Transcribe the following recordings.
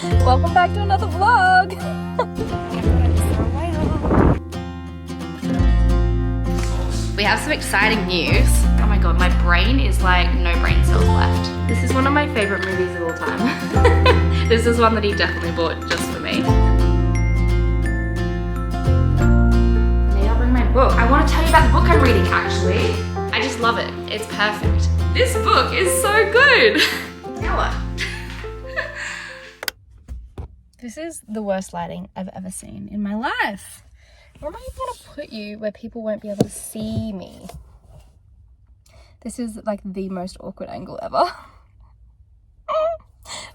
Welcome back to another vlog. We have some exciting news. Oh my god, my brain is like no brain cells left. This is one of my favorite movies of all time. This is one that he definitely bought just for me. Maybe I'll bring my book. I want to tell you about the book I'm reading actually. I just love it. It's perfect. This book is so good. Now what? This is the worst lighting I've ever seen in my life. Where am I even gonna put you where people won't be able to see me? This is like the most awkward angle ever.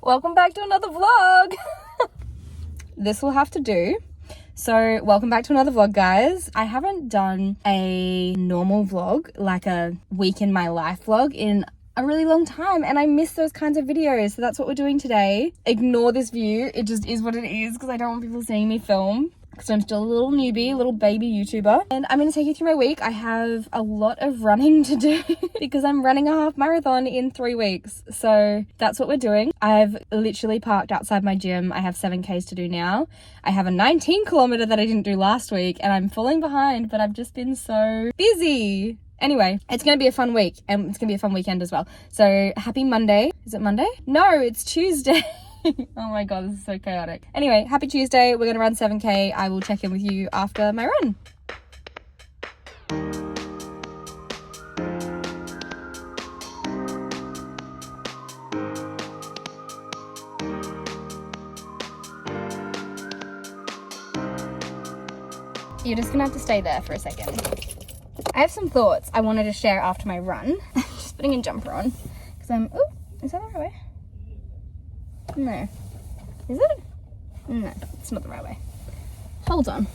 Welcome back to another vlog. This will have to do. So welcome back to another vlog, guys. I haven't done a normal vlog, like a week in my life vlog, in a really long time, and I miss those kinds of videos. So that's what we're doing today. Ignore this view. It just is what it is because I don't want people seeing me film. So I'm still a little newbie, a little baby YouTuber. And I'm going to take you through my week. I have a lot of running to do because I'm running a half marathon in 3 weeks. So that's what we're doing. I've literally parked outside my gym. I have 7Ks to do now. I have a 19-kilometer that I didn't do last week and I'm falling behind, but I've just been so busy. Anyway, it's going to be a fun week and it's going to be a fun weekend as well. So happy Monday. Is it Monday? No, it's Tuesday. Oh my god, this is so chaotic. Anyway, happy Tuesday. We're gonna run 7K. I will check in with you after my run. You're just gonna have to stay there for a second. I have some thoughts I wanted to share after my run. Just putting a jumper on because I'm, oh, is that the right way? No. Is it? No, it's not the right way. Hold on.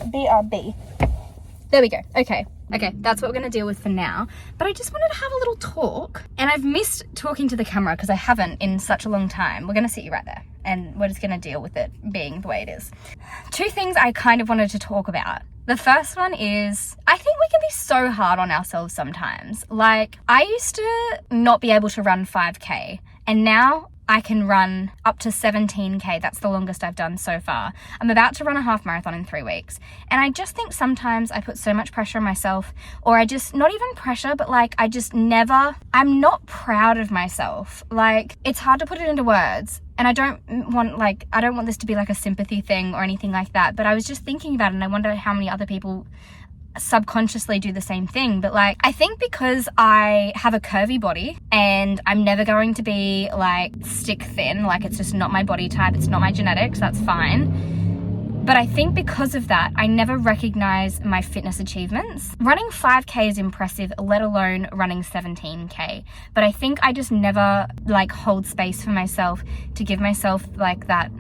BRB. There we go. Okay, that's what we're gonna deal with for now. But I just wanted to have a little talk. And I've missed talking to the camera because I haven't in such a long time. We're gonna sit you right there and we're just gonna deal with it being the way it is. 2 things I kind of wanted to talk about. The first one is, I think we can be so hard on ourselves sometimes. Like, I used to not be able to run 5K, and now I can run up to 17K. That's the longest I've done so far. I'm about to run a half marathon in 3 weeks. And I just think sometimes I put so much pressure on myself, or I just, not even pressure, but like, I'm not proud of myself. Like, it's hard to put it into words. And I don't want this to be like a sympathy thing or anything like that. But I was just thinking about it and I wonder how many other people subconsciously do the same thing. But like, I think because I have a curvy body and I'm never going to be like stick thin, like it's just not my body type, it's not my genetics, that's fine. But I think because of that, I never recognize my fitness achievements. Running 5K is impressive, let alone running 17K. But I think I just never like hold space for myself to give myself like that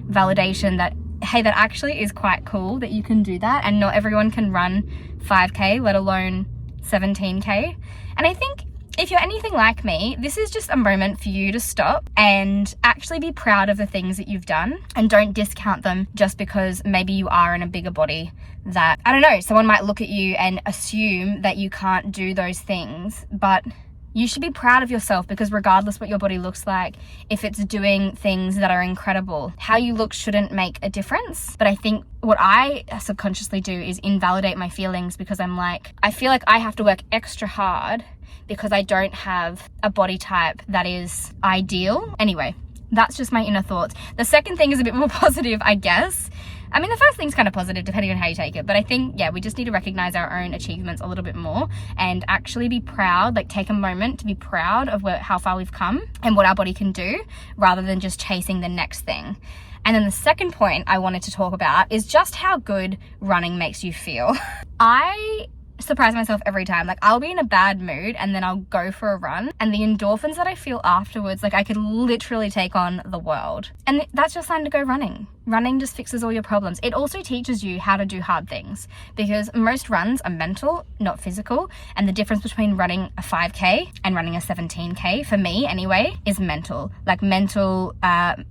validation that, hey, that actually is quite cool that you can do that. And not everyone can run 5K, let alone 17K. And I think if you're anything like me, this is just a moment for you to stop and actually be proud of the things that you've done and don't discount them just because maybe you are in a bigger body that, I don't know, someone might look at you and assume that you can't do those things, but you should be proud of yourself because regardless what your body looks like, if it's doing things that are incredible, how you look shouldn't make a difference. But I think what I subconsciously do is invalidate my feelings because I'm like, I feel like I have to work extra hard because I don't have a body type that is ideal. Anyway, that's just my inner thoughts. The second thing is a bit more positive, I guess. I mean, the first thing's kind of positive depending on how you take it, but I think, yeah, we just need to recognize our own achievements a little bit more and actually be proud, like take a moment to be proud of how far we've come and what our body can do rather than just chasing the next thing. And then the second point I wanted to talk about is just how good running makes you feel. I surprise myself every time. Like, I'll be in a bad mood and then I'll go for a run and the endorphins that I feel afterwards, like I could literally take on the world. And that's your sign to go running. Running just fixes all your problems. It also teaches you how to do hard things because most runs are mental, not physical. And the difference between running a 5K and running a 17K, for me anyway, is mental. Like mental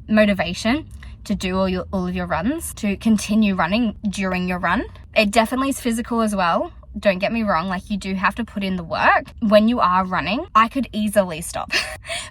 motivation to do all of your runs, to continue running during your run. It definitely is physical as well. don't get me wrong, like you do have to put in the work. When you are running, I could easily stop.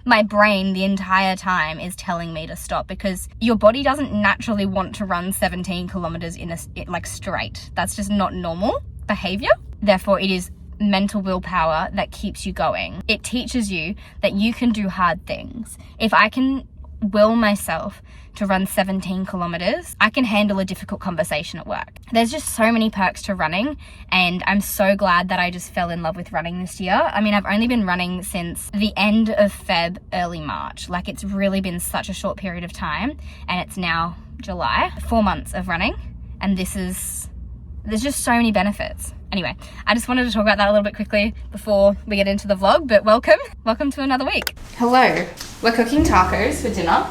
My brain the entire time is telling me to stop because your body doesn't naturally want to run 17 kilometers in like straight. That's just not normal behavior. Therefore, it is mental willpower that keeps you going. It teaches you that you can do hard things. If I can will myself to run 17 kilometers, I can handle a difficult conversation at work. There's just so many perks to running, and I'm so glad that I just fell in love with running this year. I mean, I've only been running since the end of Feb, early March. Like, it's really been such a short period of time, and it's now July. 4 months of running, and there's just so many benefits. Anyway, I just wanted to talk about that a little bit quickly before we get into the vlog, but welcome to another week. Hello, we're cooking tacos for dinner.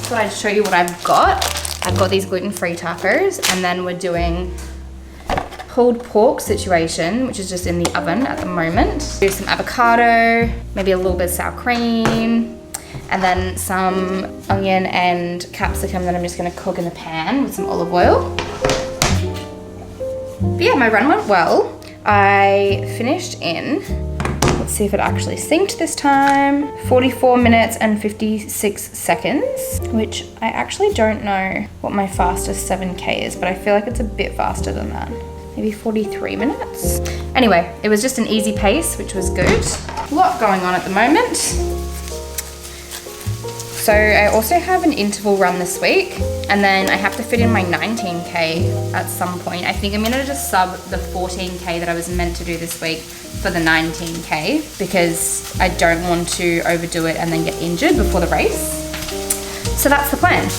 Thought I'd show you what I've got. I've got these gluten-free tacos, and then we're doing pulled pork situation, which is just in the oven at the moment. Do some avocado, maybe a little bit of sour cream, and then some onion and capsicum that I'm just gonna cook in the pan with some olive oil. But yeah, my run went well. I finished in, let's see if it actually synced this time, 44 minutes and 56 seconds, which I actually don't know what my fastest 7K is, but I feel like it's a bit faster than that. Maybe 43 minutes. Anyway, it was just an easy pace, which was good. A lot going on at the moment. So I also have an interval run this week, and then I have to fit in my 19K at some point. I think I'm gonna just sub the 14K that I was meant to do this week for the 19K because I don't want to overdo it and then get injured before the race. So that's the plan.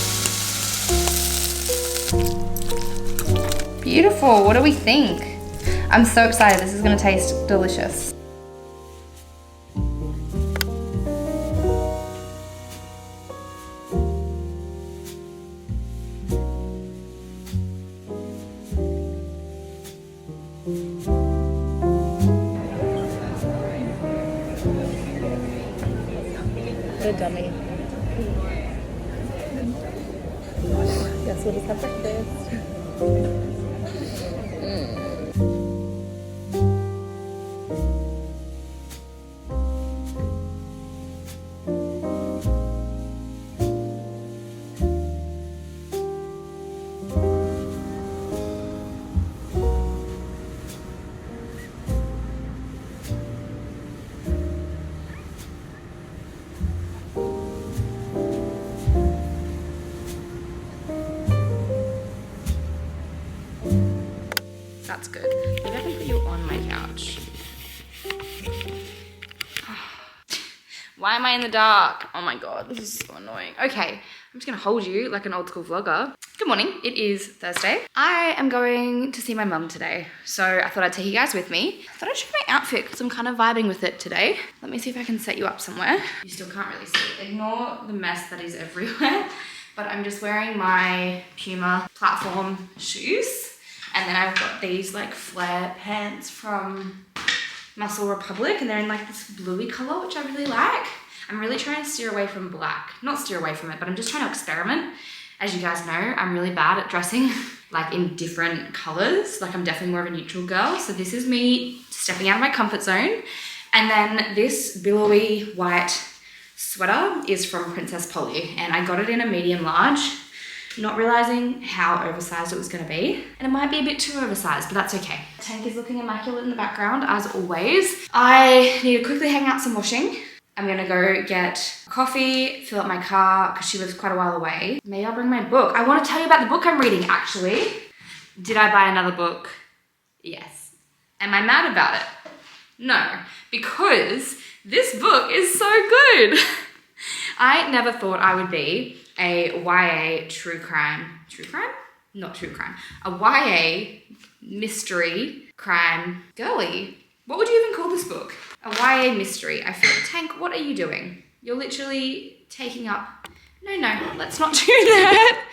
Beautiful, what do we think? I'm so excited, this is gonna taste delicious. What a dummy. Guess we'll just have breakfast. That's good. Maybe I can put you on my couch. Why am I in the dark? Oh my God, this is so annoying. Okay, I'm just gonna hold you like an old school vlogger. Good morning, it is Thursday. I am going to see my mum today, so I thought I'd take you guys with me. I thought I'd show my outfit because I'm kind of vibing with it today. Let me see if I can set you up somewhere. You still can't really see it. Ignore the mess that is everywhere, but I'm just wearing my Puma platform shoes. And then I've got these like flare pants from Muscle Republic, and they're in like this bluey color, which I really like. I'm really trying to steer away from black. Not steer away from it, but I'm just trying to experiment. As you guys know, I'm really bad at dressing like in different colors. Like I'm definitely more of a neutral girl. So this is me stepping out of my comfort zone. And then this billowy white sweater is from Princess Polly, and I got it in a medium large, not realizing how oversized it was gonna be. And it might be a bit too oversized, but that's okay. The tank is looking immaculate in the background, as always. I need to quickly hang out some washing. I'm gonna go get coffee, fill up my car, because she lives quite a while away. Maybe I'll bring my book. I wanna tell you about the book I'm reading, actually. Did I buy another book? Yes. Am I mad about it? No, because this book is so good. I never thought I would be a YA true crime, not true crime, a YA mystery crime girly. What would you even call this book? A YA mystery. I feel, Tank, what are you doing? You're literally taking up, no, let's not do that.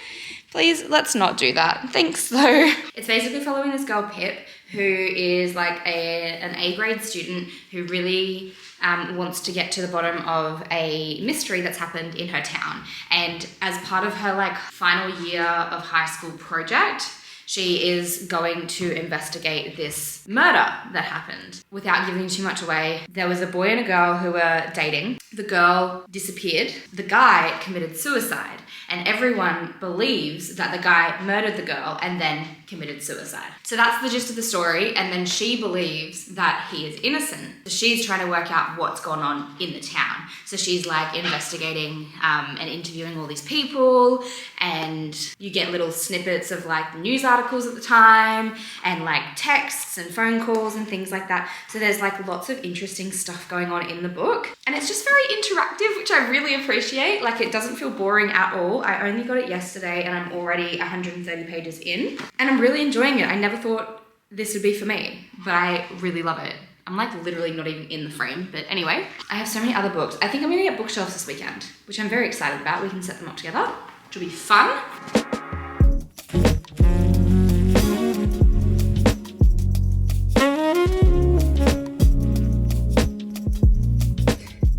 Please, let's not do that. Thanks though. It's basically following this girl, Pip, who is like an A-grade student who really wants to get to the bottom of a mystery that's happened in her town. And as part of her like final year of high school project, She is going to investigate this murder that happened. Without giving too much away, there was a boy and a girl who were dating. The girl disappeared. The guy committed suicide. And everyone believes that the guy murdered the girl and then committed suicide. So that's the gist of the story. And then she believes that he is innocent. So she's trying to work out what's gone on in the town. So she's like investigating and interviewing all these people. And you get little snippets of like news articles at the time and like texts and phone calls and things like that. So there's like lots of interesting stuff going on in the book. And it's just very interactive, which I really appreciate. Like it doesn't feel boring at all. I only got it yesterday and I'm already 130 pages in and I'm really enjoying it. I never thought this would be for me, but I really love it. I'm like literally not even in the frame, but anyway, I have so many other books. I think I'm gonna get bookshelves this weekend, which I'm very excited about. We can set them up together, which will be fun.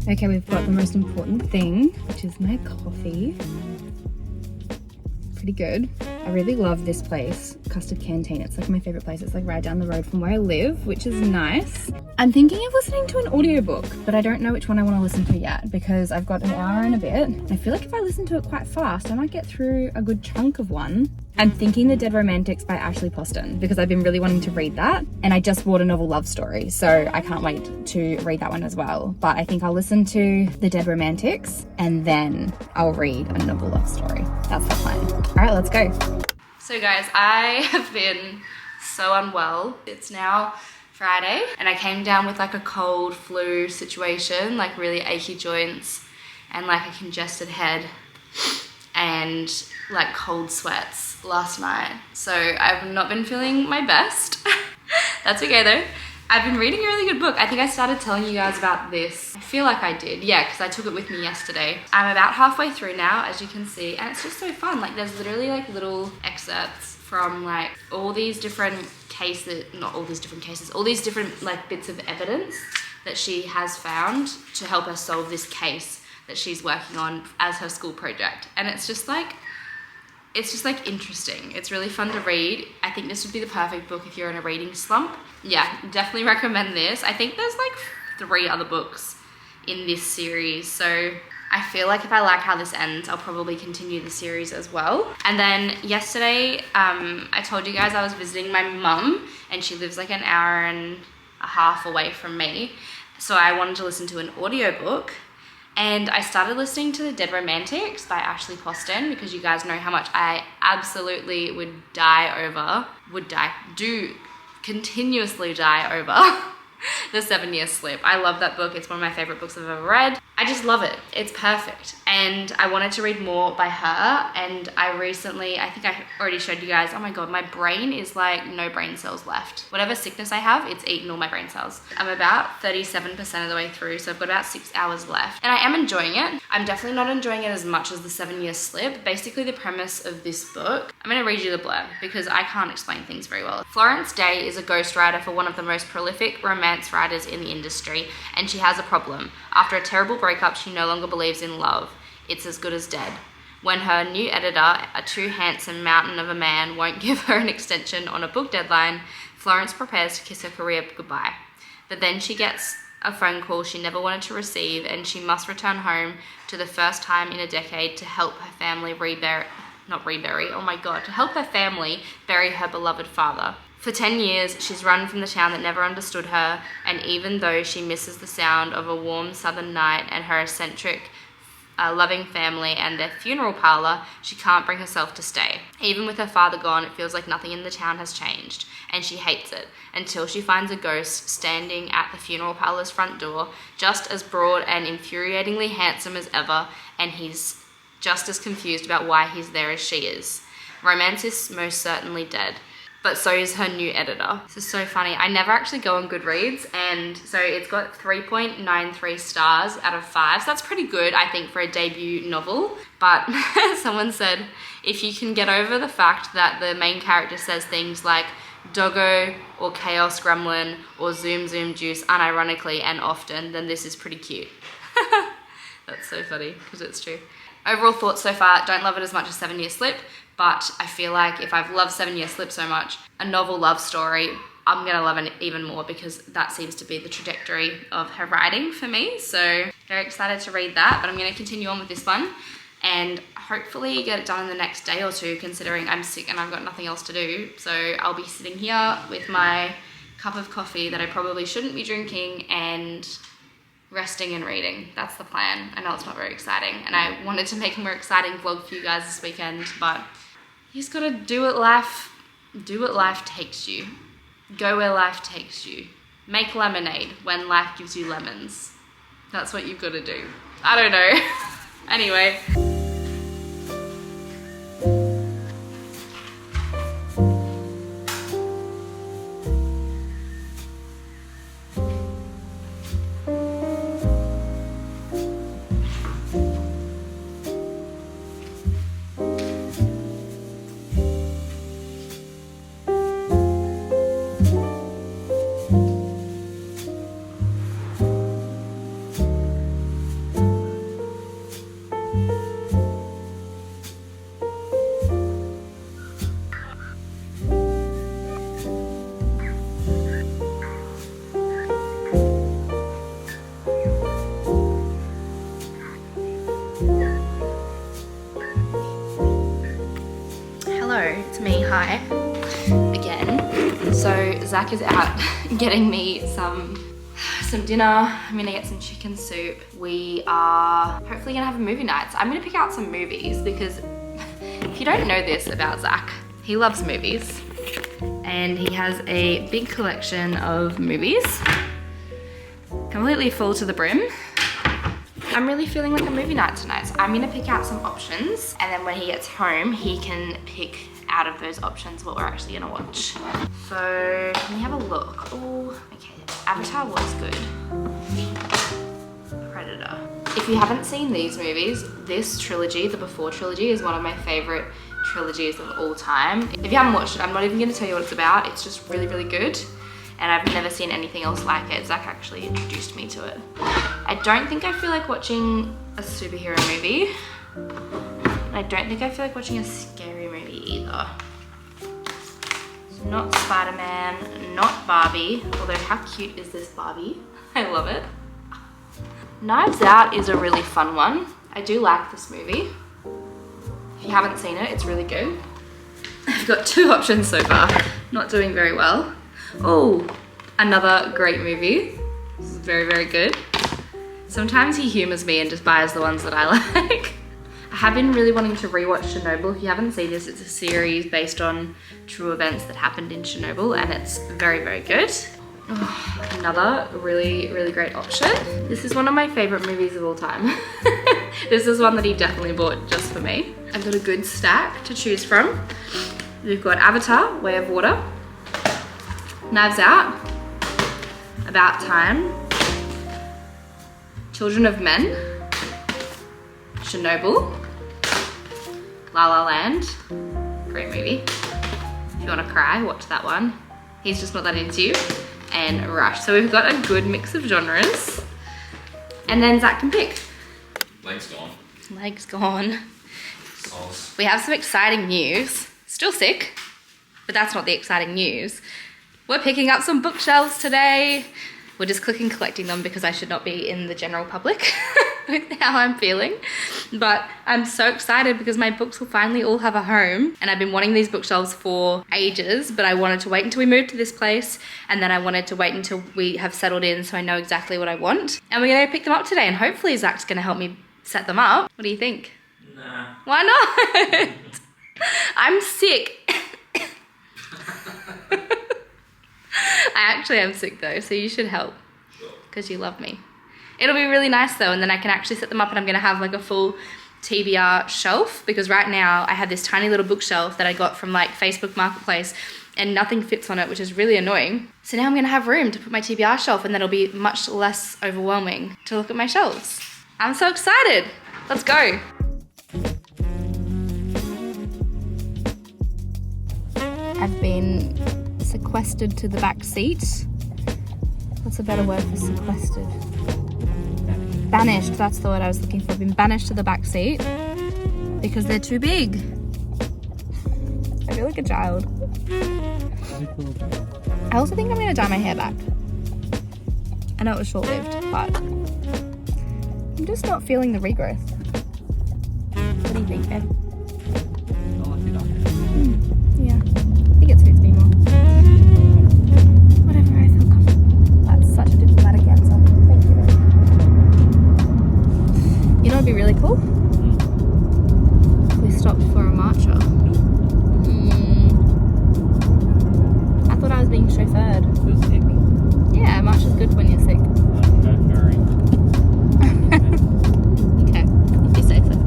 Okay, we've got the most important thing, which is my coffee. Pretty good. I really love this place, Custard Canteen. It's like my favorite place. It's like right down the road from where I live, which is nice. I'm thinking of listening to an audiobook, but I don't know which one I want to listen to yet because I've got an hour and a bit. And I feel like if I listen to it quite fast, I might get through a good chunk of one. I'm thinking The Dead Romantics by Ashley Poston because I've been really wanting to read that. And I just bought a novel love story, so I can't wait to read that one as well. But I think I'll listen to The Dead Romantics and then I'll read a novel love story. That's the plan. All right, let's go. So guys, I have been so unwell. It's now Friday and I came down with like a cold flu situation, like really achy joints and like a congested head and like cold sweats last night. So I've not been feeling my best. That's okay though. I've been reading a really good book. I think I started telling you guys about this. I feel like I did, yeah, because I took it with me yesterday. I'm about halfway through now, as you can see, and it's just so fun. Like there's literally like little excerpts from like all these different cases, not all these different cases, all these different like bits of evidence that she has found to help her solve this case that she's working on as her school project. And it's just like interesting. It's really fun to read. I think this would be the perfect book if you're in a reading slump. Yeah, definitely recommend this. I think there's like 3 other books in this series. So I feel like if I like how this ends, I'll probably continue the series as well. And then yesterday, I told you guys I was visiting my mum and she lives like an hour and a half away from me. So I wanted to listen to an audiobook. And I started listening to The Dead Romantics by Ashley Poston because you guys know how much I absolutely continuously die over The 7 Year Slip. I love that book. It's one of my favorite books I've ever read. I just love it. It's perfect. And I wanted to read more by her. And I think I already showed you guys, oh my God, my brain is like no brain cells left. Whatever sickness I have, it's eaten all my brain cells. I'm about 37% of the way through, so I've got about 6 hours left. And I am enjoying it. I'm definitely not enjoying it as much as The 7 Year Slip. Basically the premise of this book, I'm gonna read you the blurb because I can't explain things very well. Florence Day is a ghostwriter for one of the most prolific romance writers in the industry, and she has a problem. After a terrible breakup, she no longer believes in love. It's as good as dead. When her new editor, a too handsome mountain of a man, won't give her an extension on a book deadline, Florence prepares to kiss her career goodbye. But then she gets a phone call she never wanted to receive, and she must return home to the first time in a decade to help her family bury her beloved father. For 10 years, she's run from the town that never understood her, and even though she misses the sound of a warm southern night and her eccentric, loving family and their funeral parlor, she can't bring herself to stay. Even with her father gone, it feels like nothing in the town has changed, and she hates it, until she finds a ghost standing at the funeral parlor's front door, just as broad and infuriatingly handsome as ever, and he's just as confused about why he's there as she is. Romance is most certainly dead. But so is her new editor. This is so funny. I never actually go on Goodreads, and so it's got 3.93 stars out of 5. So that's pretty good, I think, for a debut novel. But someone said, if you can get over the fact that the main character says things like doggo or chaos gremlin or zoom zoom juice unironically and often, then this is pretty cute. That's so funny, because it's true. Overall thoughts so far, don't love it as much as 7 Year Slip, but I feel like if I've loved 7 Year Slip so much, a novel love story, I'm gonna love it even more, because that seems to be the trajectory of her writing for me. So very excited to read that, but I'm gonna continue on with this one and hopefully get it done in the next day or two, considering I'm sick and I've got nothing else to do. So I'll be sitting here with my cup of coffee that I probably shouldn't be drinking and resting and reading. That's the plan. I know it's not very exciting, and I wanted to make a more exciting vlog for you guys this weekend, but you just gotta do what life takes you. Go where life takes you. Make lemonade when life gives you lemons. That's what you've got to do. I don't know. Anyway. It's me, hi, again. So Zach is out getting me some dinner. I'm gonna get some chicken soup. We are hopefully gonna have a movie night. So I'm gonna pick out some movies, because if you don't know this about Zach, he loves movies and he has a big collection of movies, completely full to the brim. I'm really feeling like a movie night tonight, so I'm gonna pick out some options, and then when he gets home, he can pick out of those options what we're actually gonna watch. So let me have a look. Oh, okay, Avatar was good. Predator. If you haven't seen these movies, this trilogy, the Before trilogy, is one of my favorite trilogies of all time. If you haven't watched it, I'm not even gonna tell you what it's about. It's just really, really good. And I've never seen anything else like it. Zach actually introduced me to it. I don't think I feel like watching a superhero movie. I don't think I feel like watching a scary movie either. It's not Spider-Man, not Barbie, although how cute is this Barbie? I love it. Knives Out is a really fun one. I do like this movie. If you haven't seen it, it's really good. I've got 2 options so far. Not doing very well. Oh, another great movie. This is very, very good. Sometimes he humors me and just buys the ones that I like. I have been really wanting to rewatch Chernobyl. If you haven't seen this, it's a series based on true events that happened in Chernobyl, and it's very, very good. Oh, another really, really great option. This is one of my favorite movies of all time. This is one that he definitely bought just for me. I've got a good stack to choose from. We've got Avatar, Way of Water, Knives Out, About Time, Children of Men, Chernobyl, La La Land, great movie. If you want to cry, watch that one. He's just not that into you. And Rush. So we've got a good mix of genres. And then Zach can pick. Leg's gone. Leg's gone. Sauce. We have some exciting news. Still sick, but that's not the exciting news. We're picking up some bookshelves today. We're just clicking collecting them because I should not be in the general public with how I'm feeling. But I'm so excited because my books will finally all have a home. And I've been wanting these bookshelves for ages, but I wanted to wait until we moved to this place. And then I wanted to wait until we have settled in so I know exactly what I want. And we're gonna pick them up today, and hopefully Zach's gonna help me set them up. What do you think? Nah. Why not? I'm sick. I actually am sick though, so you should help because you love me. It'll be really nice though, and then I can actually set them up, and I'm gonna have like a full TBR shelf, because right now I have this tiny little bookshelf that I got from like Facebook Marketplace and nothing fits on it, which is really annoying. So now I'm gonna have room to put my TBR shelf, and then it'll be much less overwhelming to look at my shelves. I'm so excited. Let's go. I've been sequestered to the back seat. What's a better word for sequestered? banished, that's the word I was looking for. I've been banished to the back seat because they're too big. I feel like a child. I also think I'm going to dye my hair back. I know it was short-lived, but I'm just not feeling the regrowth. What do you think, Ben? Yeah, I think it suits me more. Whatever, I feel comfortable. That's such a diplomatic answer. Thank you. You know what'd be really cool? If we stopped for a matcha. I thought I was being chauffeured. You're sick. Yeah, matcha's good when you're sick. Okay, be safe though.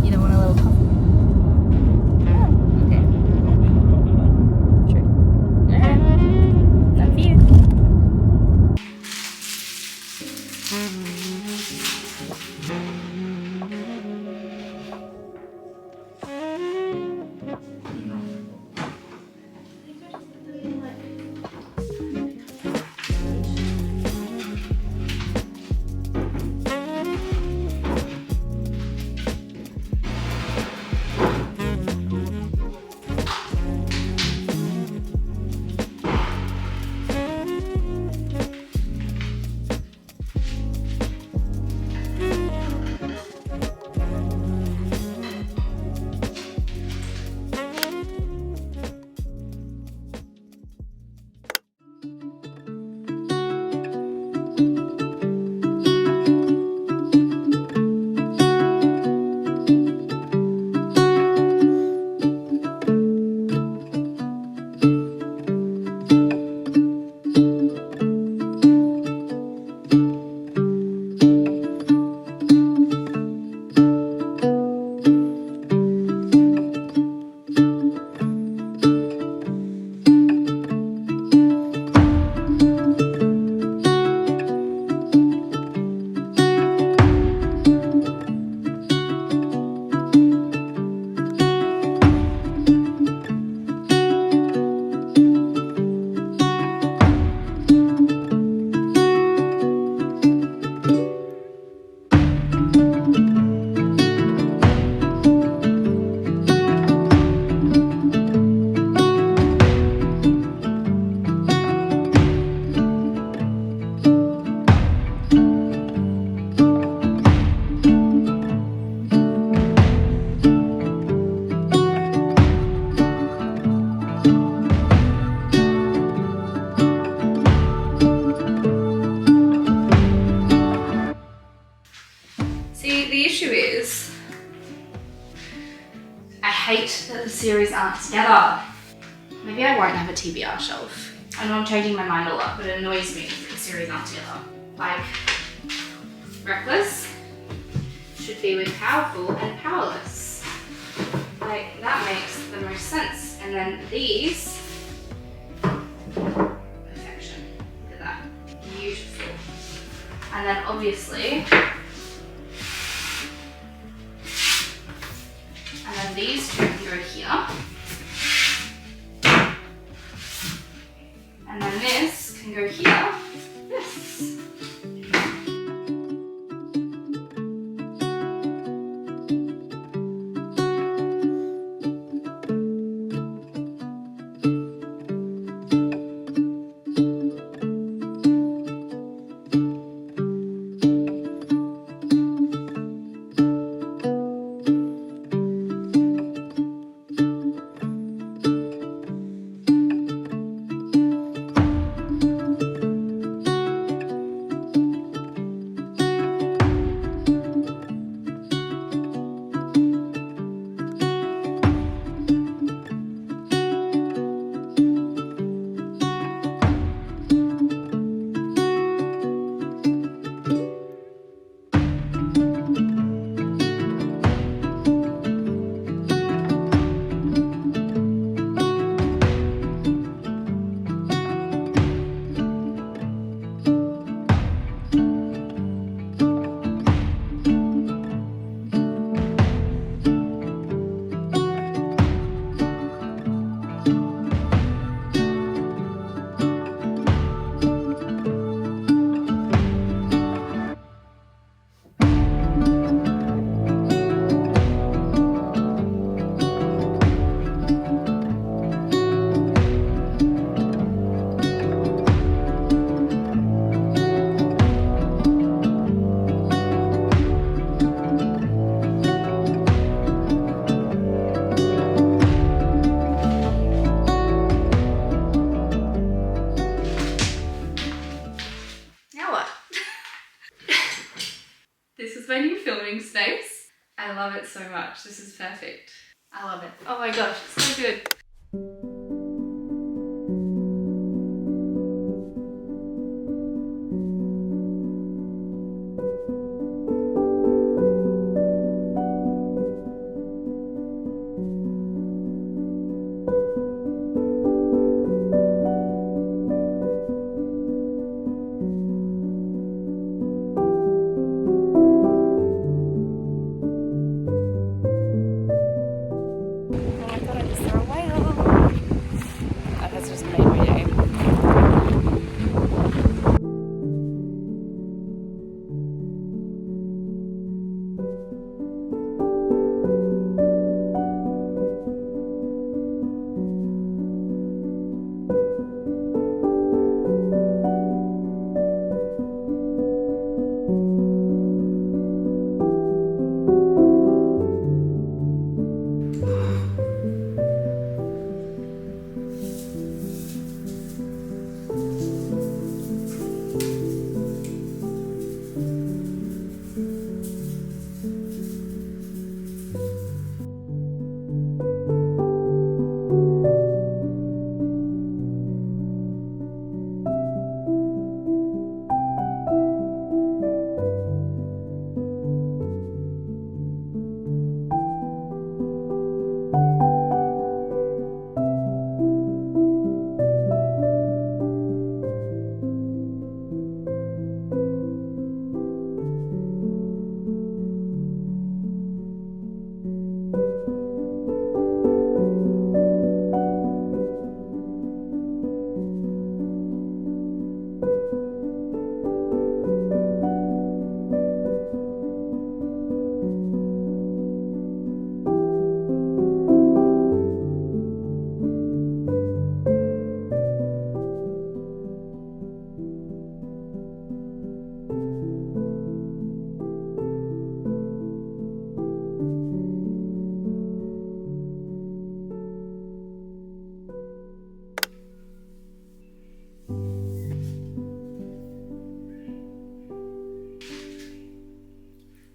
You don't want a little coffee? Oh, okay. True. Alright. Done for you. hate that the series aren't together. Maybe I won't have a TBR shelf. I know I'm changing my mind a lot, but it annoys me that the series aren't together. Like, reckless should be with powerful and powerless. Like, that makes the most sense. And then these, perfection. Look at that, beautiful. And then obviously, and then these two can go here. And then this can go here. This. This is my new filming space. I love it so much. This is perfect. I love it. Oh my gosh, it's so good.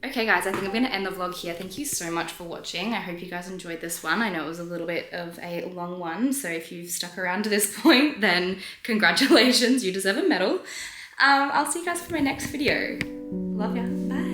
Okay guys, I think I'm going to end the vlog here. Thank you so much for watching. I hope you guys enjoyed this one. I know it was a little bit of a long one, so if you've stuck around to this point, then congratulations, you deserve a medal. I'll see you guys for my next video. Love ya, bye.